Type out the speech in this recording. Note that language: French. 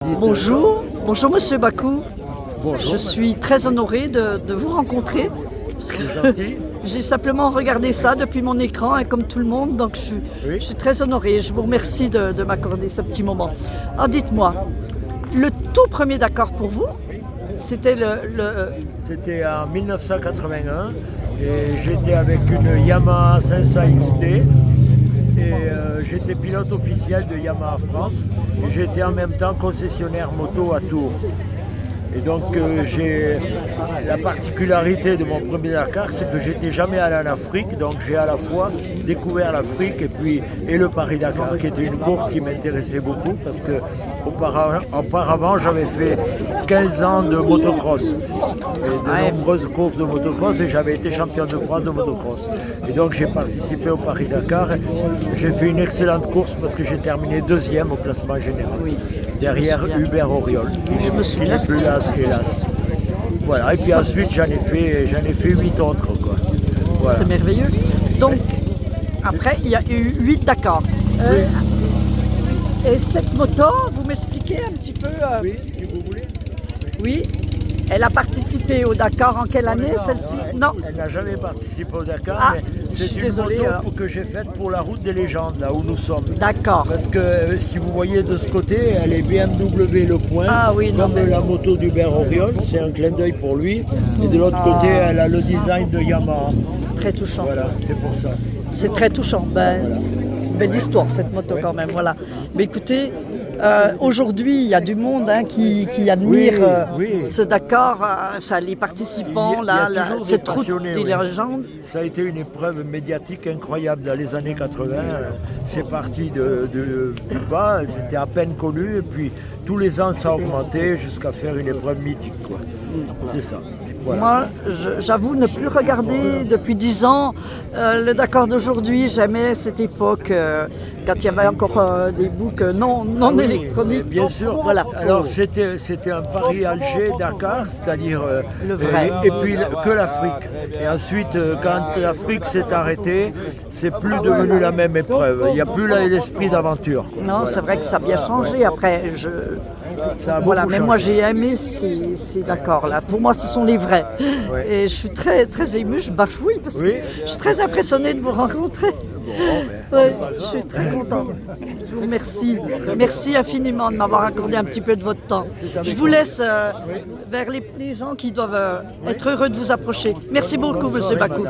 Bonjour, bonjour Monsieur Bakou. Bonjour. Je suis très honorée de vous rencontrer. Parce que j'ai simplement regardé ça depuis mon écran, et comme tout le monde, donc je suis très honorée. Je vous remercie de m'accorder ce petit moment. Alors dites-moi, le tout premier Dakar pour vous, c'était C'était en 1981 et j'étais avec une Yamaha 500 XT et j'étais pilote officiel de Yamaha France et j'étais en même temps concessionnaire moto à Tours. Et donc j'ai la particularité de mon premier Dakar, c'est que j'étais jamais allé en Afrique, donc j'ai à la fois découvert l'Afrique et le Paris-Dakar, qui était une course qui m'intéressait beaucoup parce que auparavant j'avais fait 15 ans de motocross et de nombreuses courses de motocross et j'avais été champion de France de motocross. Et donc j'ai participé au Paris-Dakar, j'ai fait une excellente course parce que j'ai terminé deuxième au classement général, derrière Hubert Auriol, qui n'est plus là, hélas. Voilà, et puis ensuite j'en ai fait 8 autres, quoi. Voilà. C'est merveilleux. Donc, après, il y a eu 8 Dakar. Et cette moto, vous m'expliquez un petit peu Oui, si vous voulez. Oui. Elle a participé au Dakar en quelle année, celle-ci? Non. Elle n'a jamais participé au Dakar, mais c'est une moto que j'ai faite pour la route des légendes, là où nous sommes. D'accord. Parce que si vous voyez de ce côté, elle est BMW Le Point, comme la moto d'Hubert Auriol, c'est un clin d'œil pour lui. Et de l'autre côté, elle a le design de Yamaha. Très touchant. Voilà, c'est pour ça. C'est très touchant. Ben, c'est une belle histoire cette moto quand même. Voilà. Mais écoutez, aujourd'hui, il y a du monde qui admire ce Dakar, enfin, les participants, cette route des légendes. Ça a été une épreuve médiatique incroyable dans les années 80. C'est parti du bas, c'était à peine connu, et puis tous les ans ça a augmenté jusqu'à faire une épreuve mythique, quoi. C'est ça. Voilà. Moi, j'avoue ne plus regarder depuis 10 ans le Dakar d'aujourd'hui. J'aimais cette époque quand il y avait encore des boucs non électroniques. Bien sûr. Voilà. Alors c'était un Paris-Alger-Dakar, c'est-à-dire le vrai. Et puis que l'Afrique. Et ensuite, quand l'Afrique s'est arrêtée, c'est plus devenu la même épreuve. Il n'y a plus l'esprit d'aventure. Non, c'est vrai que ça a bien changé. Après, voilà, mais moi j'ai aimé ces Dakar-là. Pour moi, ce sont les vrais. Et je suis très, très émue, je bafouille parce que je suis très impressionnée de vous rencontrer. Je suis très contente. Je vous remercie. Merci infiniment de m'avoir accordé un petit peu de votre temps. Je vous laisse vers les gens qui doivent être heureux de vous approcher. Merci beaucoup, Monsieur Bakou.